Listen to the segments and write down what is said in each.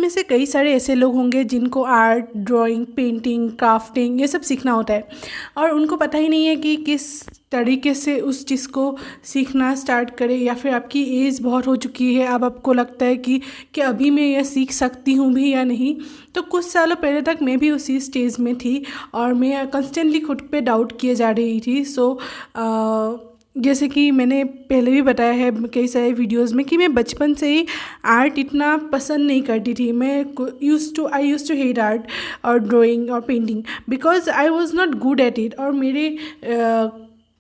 में से कई सारे ऐसे लोग होंगे जिनको आर्ट, ड्राइंग, पेंटिंग, क्राफ्टिंग ये सब सीखना होता है और उनको पता ही नहीं है कि किस तरीके से उस चीज़ को सीखना स्टार्ट करें, या फिर आपकी एज बहुत हो चुकी है, अब आपको लगता है कि अभी मैं यह सीख सकती हूँ भी या नहीं। तो कुछ सालों पहले तक मैं भी उसी स्टेज में थी और मैं कंस्टेंटली खुद पे डाउट किए जा रही थी। जैसे कि मैंने पहले भी बताया है कई सारे वीडियोस में कि मैं बचपन से ही आर्ट इतना पसंद नहीं करती थी। मैं आई यूज़ टू हेट आर्ट और ड्राइंग और painting because I was not good at it. और मेरे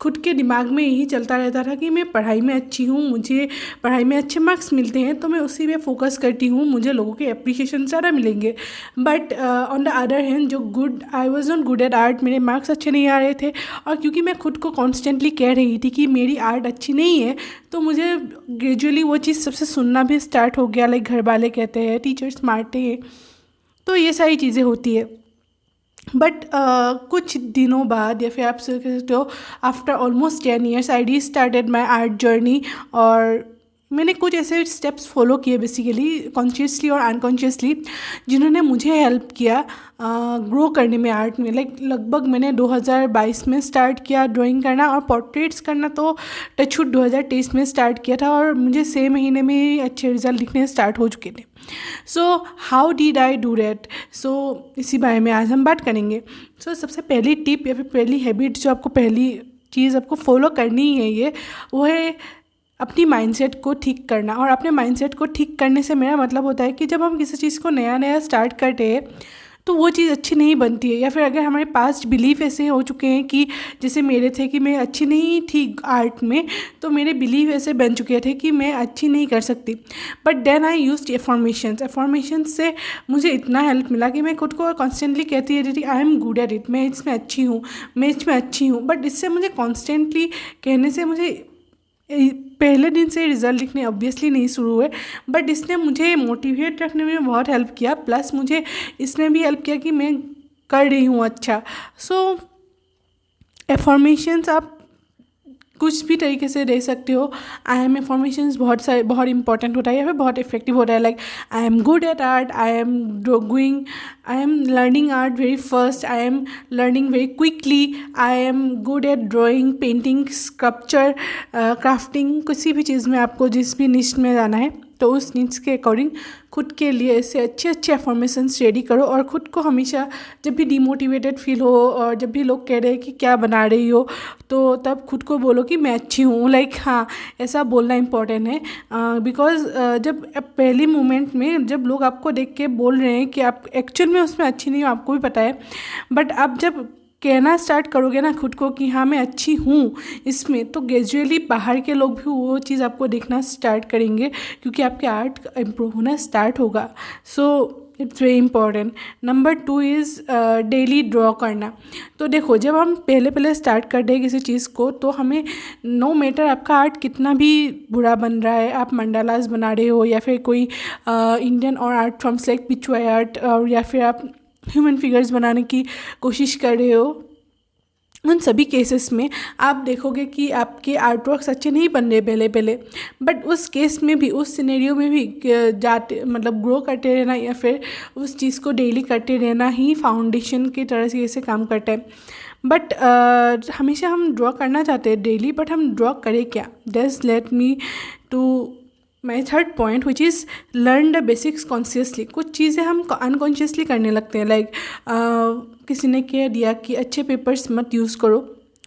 खुद के दिमाग में यही चलता रहता था कि मैं पढ़ाई में अच्छी हूँ, मुझे पढ़ाई में अच्छे मार्क्स मिलते हैं तो मैं उसी पे फोकस करती हूँ, मुझे लोगों के अप्रिशिएशन ज़्यादा मिलेंगे। But on the other hand जो I was not good at art, मेरे मार्क्स अच्छे नहीं आ रहे थे और क्योंकि मैं खुद को कॉन्स्टेंटली कह रही थी कि मेरी आर्ट अच्छी नहीं है तो मुझे ग्रेजुअली वो चीज़ सबसे सुनना भी स्टार्ट हो गया। लाइक घर वाले कहते हैं, टीचर्स मारते हैं, तो ये सारी चीज़ें होती है। बट कुछ दिनों बाद या फिर आप कह सकते हो आफ्टर ऑलमोस्ट 10 years आई री स्टार्टेड माई आर्ट जर्नी। और मैंने कुछ ऐसे स्टेप्स फॉलो किए बेसिकली कॉन्शियसली और अनकॉन्शियसली जिन्होंने मुझे हेल्प किया ग्रो करने में आर्ट में। लाइक लगभग मैंने 2022 में स्टार्ट किया ड्राइंग करना और पोर्ट्रेट्स करना तो टचवुड 2023 में स्टार्ट किया था और मुझे 6 महीने में ही अच्छे रिजल्ट दिखने स्टार्ट हो चुके थे। So how did I do that? So इसी बारे में आज हम बात करेंगे। सबसे पहली टिप या फिर पहली हैबिट जो आपको पहली चीज़ आपको फॉलो करनी है वो है अपनी माइंडसेट को ठीक करना। और अपने माइंडसेट को ठीक करने से मेरा मतलब होता है कि जब हम किसी चीज़ को नया नया स्टार्ट करते हैं तो वो चीज़ अच्छी नहीं बनती है, या फिर अगर हमारे पास्ट बिलीफ ऐसे हो चुके हैं कि जैसे मेरे थे कि मैं अच्छी नहीं थी आर्ट में, तो मेरे बिलीफ ऐसे बन चुके थे कि मैं अच्छी नहीं कर सकती। बट देन आई यूज्ड एफॉर्मेशंस से मुझे इतना हेल्प मिला कि मैं खुद को कॉन्स्टेंटली कहती रहती थी I am good at it, मैं इसमें अच्छी हूँ, मैं इसमें अच्छी हूँ। बट इससे मुझे कॉन्स्टेंटली कहने से मुझे पहले दिन से रिज़ल्ट दिखने ऑब्वियसली नहीं शुरू हुए, बट इसने मुझे मोटिवेट रखने में बहुत हेल्प किया। प्लस मुझे इसने भी हेल्प किया कि मैं कर रही हूँ अच्छा। एफर्मेशंस आप कुछ भी तरीके से दे सकते हो। आई एम एफर्मेशंस बहुत इंपॉर्टेंट होता है या फिर बहुत इफेक्टिव होता है। Like I am good at art, I am learning art very first, I am learning very quickly, I am good at drawing, painting, sculpture, crafting. किसी भी चीज़ में आपको जिस भी निश में जाना है तो उस नीड्स के अकॉर्डिंग खुद के लिए ऐसे अच्छे अच्छे एफर्मेशंस रेडी करो। और ख़ुद को हमेशा जब भी डिमोटिवेटेड फील हो और जब भी लोग कह रहे हैं कि क्या बना रही हो तो तब खुद को बोलो कि मैं अच्छी हूँ। लाइक हाँ, ऐसा बोलना इम्पॉर्टेंट है बिकॉज जब पहली मोमेंट में जब लोग आपको देख के बोल रहे हैं कि आप एक्चुअल में उसमें अच्छी नहीं हो, आपको भी पता है, बट आप जब कहना स्टार्ट करोगे ना खुद को कि हाँ मैं अच्छी हूँ इसमें, तो ग्रेजुअली बाहर के लोग भी वो चीज़ आपको देखना स्टार्ट करेंगे क्योंकि आपके आर्ट इम्प्रूव होना स्टार्ट होगा। It's very important. Number 2 is daily draw करना। तो देखो, जब हम पहले स्टार्ट करते हैं किसी चीज़ को तो हमें नो मैटर आपका आर्ट कितना भी बुरा बन रहा है, आप मंडालास बना रहे हो या फिर कोई इंडियन और आर्ट फॉर्म्स लाइक पिचुआई आर्ट और या फिर आप ह्यूमन फिगर्स बनाने की कोशिश कर रहे हो, उन सभी केसेस में आप देखोगे कि आपके आर्ट वर्क्स अच्छे नहीं बन रहे पहले। बट उस केस में भी, उस सिनेरियो में भी जाते मतलब ग्रो करते रहना या फिर उस चीज़ को डेली करते रहना ही फाउंडेशन की तरह से ऐसे काम करता है। बट हमेशा हम ड्रॉ करना चाहते हैं डेली, बट हम ड्रॉ करें क्या? That's let me to my third point which is learn the basics consciously. कुछ चीज़ें हम अनकॉन्शियसली करने लगते हैं। लाइक किसी ने कह दिया कि अच्छे पेपर्स मत यूज़ करो,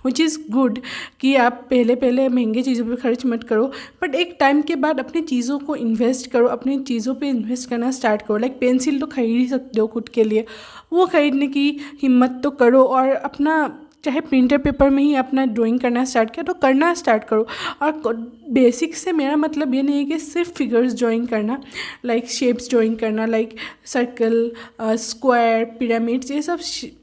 विच इज़ गुड कि आप पहले महंगे चीज़ों पे खर्च मत करो, बट एक टाइम के बाद अपनी चीज़ों को इन्वेस्ट करो, अपनी चीज़ों पे इन्वेस्ट करना स्टार्ट करो। लाइक पेंसिल तो खरीद ही सकते हो खुद के लिए, वो खरीदने की हिम्मत तो करो और अपना चाहे प्रिंटर पेपर में ही अपना ड्राइंग करना स्टार्ट किया तो करना स्टार्ट करो। और बेसिक से मेरा मतलब ये नहीं है कि सिर्फ फिगर्स ड्राइंग करना, लाइक शेप्स ड्राइंग करना, लाइक सर्कल, स्क्वायर, पिरामिड्स, ये सब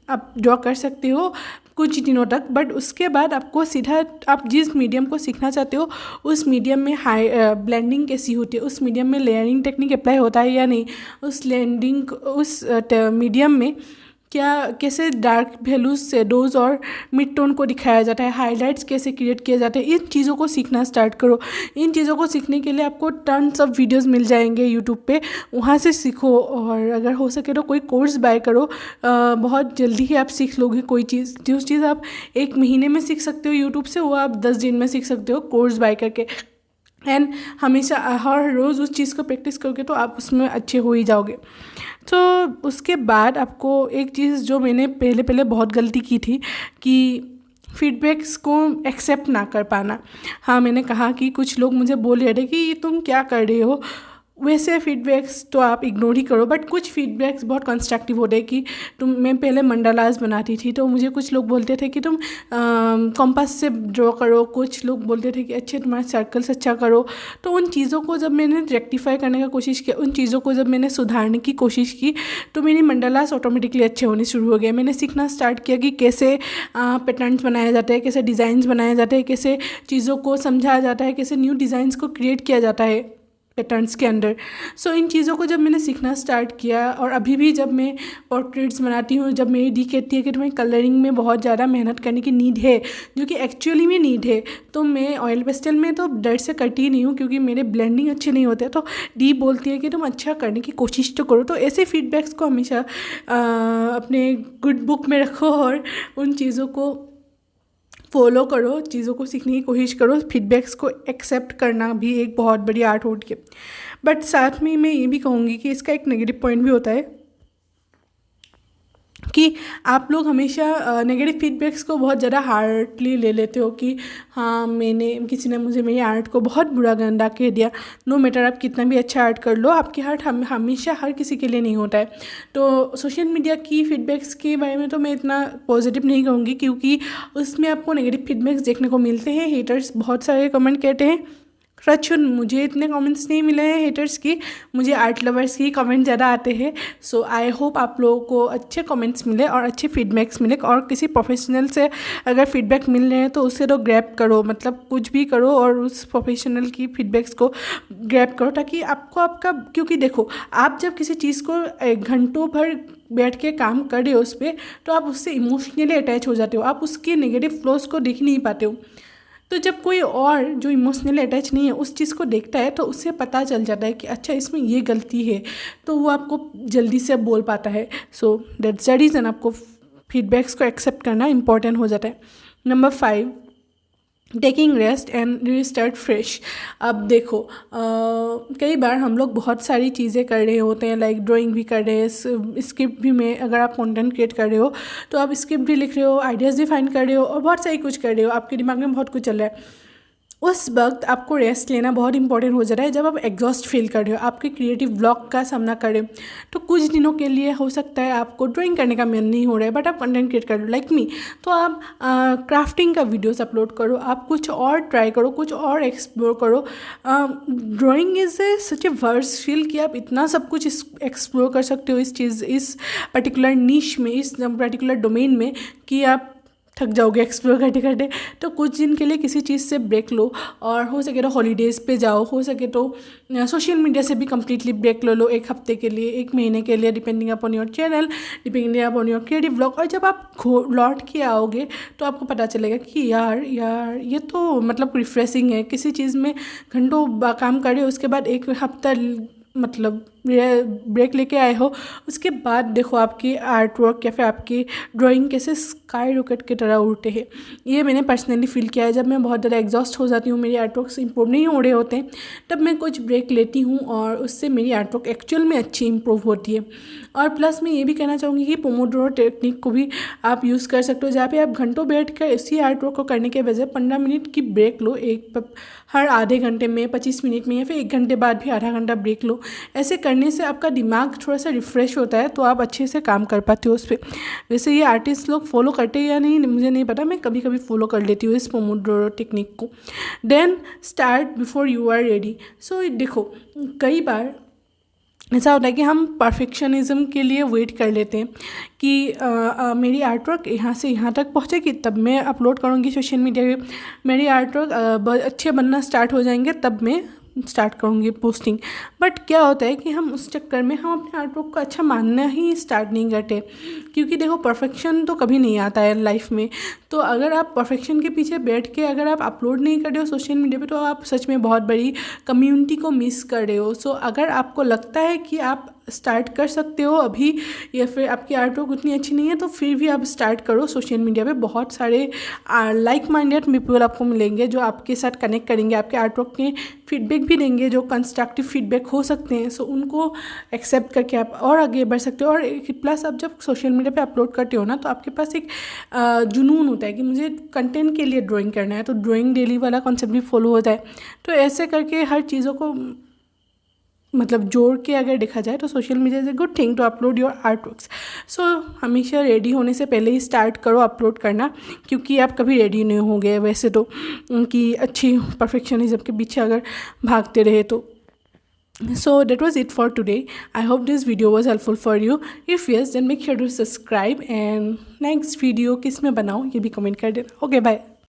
आप ड्रॉ कर सकते हो कुछ दिनों तक। बट उसके बाद आपको सीधा आप जिस मीडियम को सीखना चाहते हो उस मीडियम में ब्लेंडिंग कैसी होती है, उस मीडियम में लेयरिंग टेक्निक अप्लाई होता है या नहीं, उस मीडियम में क्या कैसे डार्क वैल्यूज, शेडोज़ और मिड टोन को दिखाया जाता है, हाइलाइट्स कैसे क्रिएट किए जाते हैं, इन चीज़ों को सीखना स्टार्ट करो। इन चीज़ों को सीखने के लिए आपको टन्स ऑफ वीडियोस मिल जाएंगे यूट्यूब पे, वहाँ से सीखो। और अगर हो सके तो कोई कोर्स बाय करो, बहुत जल्दी ही आप सीख लोगे कोई चीज़। जो चीज़ आप 1 महीने में सीख सकते हो यूट्यूब से, वो आप 10 दिन में सीख सकते हो कोर्स बाय करके। एंड हमेशा हर रोज़ उस चीज़ को प्रैक्टिस करोगे तो आप उसमें अच्छे हो ही जाओगे। तो उसके बाद आपको एक चीज़ जो मैंने पहले पहले बहुत गलती की थी कि फीडबैक्स को एक्सेप्ट ना कर पाना। हाँ, मैंने कहा कि कुछ लोग मुझे बोल रहे थे कि तुम क्या कर रहे हो, वैसे फीडबैक्स तो आप इग्नोर ही करो, बट कुछ फीडबैक्स बहुत कंस्ट्रक्टिव होते हैं कि मैं पहले मंडालास बनाती थी तो मुझे कुछ लोग बोलते थे कि तुम कॉम्पास से ड्रॉ करो, कुछ लोग बोलते थे कि अच्छे तुम्हारे सर्कल्स अच्छा करो। तो उन चीज़ों को जब मैंने रेक्टिफाई करने का कोशिश किया, उन चीज़ों को जब मैंने सुधारने की कोशिश की, तो मेरी मंडालास ऑटोमेटिकली अच्छे होने शुरू हो गए। मैंने सीखना स्टार्ट किया कि कैसे पैटर्न्स बनाए जाते हैं, कैसे डिज़ाइंस बनाए जाते हैं, कैसे चीज़ों को समझाया जाता है, कैसे न्यू डिज़ाइंस को क्रिएट किया जाता है पैटर्न्स के अंदर। सो इन चीज़ों को जब मैंने सीखना स्टार्ट किया, और अभी भी जब मैं पोर्ट्रेट्स बनाती हूँ, जब मेरी दी कहती है कि तुम्हें कलरिंग में बहुत ज़्यादा मेहनत करने की नीड है, जो कि एक्चुअली में नीड है, तो मैं ऑयल पेस्टल में तो डर से करती ही नहीं हूँ क्योंकि मेरे ब्लेंडिंग अच्छे नहीं होते। तो दी बोलती है कि तुम अच्छा करने की कोशिश तो करो। तो ऐसे फीडबैक्स को हमेशा अपने गुड बुक में रखो और उन चीज़ों को फॉलो करो, चीज़ों को सीखने की कोशिश करो। फीडबैक्स को एक्सेप्ट करना भी एक बहुत बड़ी आर्ट होती है। बट साथ में मैं ये भी कहूँगी कि इसका एक नेगेटिव पॉइंट भी होता है कि आप लोग हमेशा नेगेटिव फीडबैक्स को बहुत ज़्यादा हार्डली ले लेते हो कि हाँ, किसी ने मुझे मेरी आर्ट को बहुत बुरा गंदा कह दिया। नो मैटर आप कितना भी अच्छा आर्ट कर लो, आपकी आर्ट हमेशा हर किसी के लिए नहीं होता है। तो सोशल मीडिया की फीडबैक्स के बारे में तो मैं इतना पॉजिटिव नहीं कहूँगी, क्योंकि उसमें आपको नेगेटिव फीडबैक्स देखने को मिलते हैं। हेटर्स बहुत सारे कमेंट कहते हैं, सच मुझे इतने कमेंट्स नहीं मिले हैं हेटर्स की, मुझे आर्ट लवर्स की कमेंट ज़्यादा आते हैं। सो आई होप आप लोगों को अच्छे कमेंट्स मिले और अच्छे फीडबैक्स मिले। और किसी प्रोफेशनल से अगर फीडबैक मिल रहे हैं तो उससे तो ग्रैब करो, मतलब कुछ भी करो और उस प्रोफेशनल की फीडबैक्स को ग्रैब करो, ताकि आपका क्योंकि देखो, आप जब किसी चीज़ को घंटों भर बैठ के काम कर रहे हो उस पर, तो आप उससे इमोशनली अटैच हो जाते हो, आप उसके नेगेटिव फ्लोज को देख नहीं पाते हो। तो जब कोई और जो इमोशनली अटैच नहीं है उस चीज़ को देखता है तो उससे पता चल जाता है कि अच्छा इसमें ये गलती है, तो वो आपको जल्दी से बोल पाता है। सो दैट्स द रीज़न आपको फीडबैक्स को एक्सेप्ट करना इंपॉर्टेंट हो जाता है। Number 5, taking rest and restart fresh. अब देखो, कई बार हम लोग बहुत सारी चीज़ें कर रहे होते हैं, लाइक ड्राइंग भी कर रहे हैं, स्क्रिप्ट भी में अगर आप कंटेंट क्रिएट कर रहे हो तो आप स्क्रिप्ट भी लिख रहे हो, आइडियाज़ भी फाइंड कर रहे हो और बहुत सारी कुछ कर रहे हो, आपके दिमाग में बहुत कुछ चल रहा है। उस वक्त आपको रेस्ट लेना बहुत इंपॉर्टेंट हो जाता है। जब आप एग्जॉस्ट फील कर रहे हो, आपके क्रिएटिव ब्लॉक का सामना कर रहे हो, तो कुछ दिनों के लिए हो सकता है आपको ड्राइंग करने का मन नहीं हो रहा है, बट आप कंटेंट क्रिएट कर रहे हो लाइक मी, तो आप क्राफ्टिंग का वीडियोस अपलोड करो, आप कुछ और ट्राई करो, कुछ और एक्सप्लोर करो। Drawing is a such a worse feel कि आप इतना सब कुछ एक्सप्लोर कर सकते हो इस पर्टिकुलर नीश में, इस पर्टिकुलर डोमेन में, कि आप थक जाओगे एक्सप्लोर करते करते। तो कुछ दिन के लिए किसी चीज़ से ब्रेक लो, और हो सके तो हॉलीडेज़ पे जाओ, हो सके तो सोशल मीडिया से भी कम्प्लीटली ब्रेक लो 1 हफ्ते के लिए, 1 महीने के लिए, depending upon your channel, depending upon your creative blog. और जब आप लौट के आओगे तो आपको पता चलेगा कि यार ये तो मतलब रिफ्रेशिंग है। किसी चीज़ में घंटों काम करे, उसके बाद 1 हफ्ता मतलब ब्रेक लेके आए हो, उसके बाद देखो आपकी आर्ट वर्क या फिर आपकी ड्राइंग कैसे स्काई रॉकेट की तरह उड़ते हैं। ये मैंने पर्सनली फील किया है। जब मैं बहुत ज़्यादा एग्जॉस्ट हो जाती हूँ, मेरे आर्ट वर्क्स इंप्रूव नहीं हो रहे होते हैं, तब मैं कुछ ब्रेक लेती हूँ और उससे मेरी आर्ट वर्क एक्चुअल में अच्छी इंप्रूव होती है। और प्लस मैं ये भी कहना चाहूँगी कि पोमोडोरो टेक्निक को भी आप यूज़ कर सकते हो, जहाँ पे आप घंटों बैठ कर इसी आर्ट वर्क को करने के बजाय 15 मिनट की ब्रेक लो, हर आधे घंटे में, 25 मिनट में, या फिर 1 घंटे बाद भी आधा घंटा ब्रेक लो। ऐसे करने से आपका दिमाग थोड़ा सा रिफ़्रेश होता है, तो आप अच्छे से काम कर पाते हो उस पर। वैसे ये आर्टिस्ट लोग फॉलो करते हैं या नहीं मुझे नहीं पता, मैं कभी कभी फॉलो कर लेती हूँ इस पोमोडोरो टेक्निक को। Then start before you are ready. So देखो, कई बार ऐसा होता है कि हम परफेक्शनिज्म के लिए वेट कर लेते हैं कि मेरी आर्ट वर्क यहाँ से यहाँ तक पहुँचेगी तब मैं अपलोड करूँगी सोशल मीडिया पे, मेरी आर्ट वर्क अच्छे बनना स्टार्ट हो जाएंगे तब मैं स्टार्ट करूँगी पोस्टिंग। बट क्या होता है कि हम उस चक्कर में हम अपने आर्ट वर्क को अच्छा मानना ही स्टार्ट नहीं करते, क्योंकि देखो परफेक्शन तो कभी नहीं आता है लाइफ में। तो अगर आप परफेक्शन के पीछे बैठ के अगर आप अपलोड नहीं कर रहे हो सोशल मीडिया पे, तो आप सच में बहुत बड़ी कम्युनिटी को मिस कर रहे हो। सो अगर आपको लगता है कि आप स्टार्ट कर सकते हो अभी, या फिर आपकी आर्ट वर्क उतनी अच्छी नहीं है, तो फिर भी आप स्टार्ट करो। सोशल मीडिया पे बहुत सारे लाइक माइंडेड पीपल आपको मिलेंगे जो आपके साथ कनेक्ट करेंगे, आपके आर्ट वर्क के फीडबैक भी देंगे, जो कंस्ट्रक्टिव फीडबैक हो सकते हैं। सो उनको एक्सेप्ट करके आप और आगे बढ़ सकते हो। और प्लस आप जब सोशल मीडिया पे अपलोड करते हो ना, तो आपके पास एक जुनून होता है कि मुझे कंटेंट के लिए ड्राइंग करना है, तो ड्राइंग डेली वाला कॉन्सेप्ट भी फॉलो होता है। तो ऐसे करके हर चीज़ों को मतलब जोड़ के अगर देखा जाए तो social media is a good thing to upload your art works. So हमेशा रेडी होने से पहले ही स्टार्ट करो अपलोड करना, क्योंकि आप कभी रेडी नहीं होंगे वैसे तो, उनकी अच्छी परफेक्शनिज्म के पीछे अगर भागते रहे तो। So that was it for today. I hope this video was helpful for you. If yes, then make sure to subscribe, and next video किस में बनाऊँ ये भी कमेंट कर देना। Okay, bye.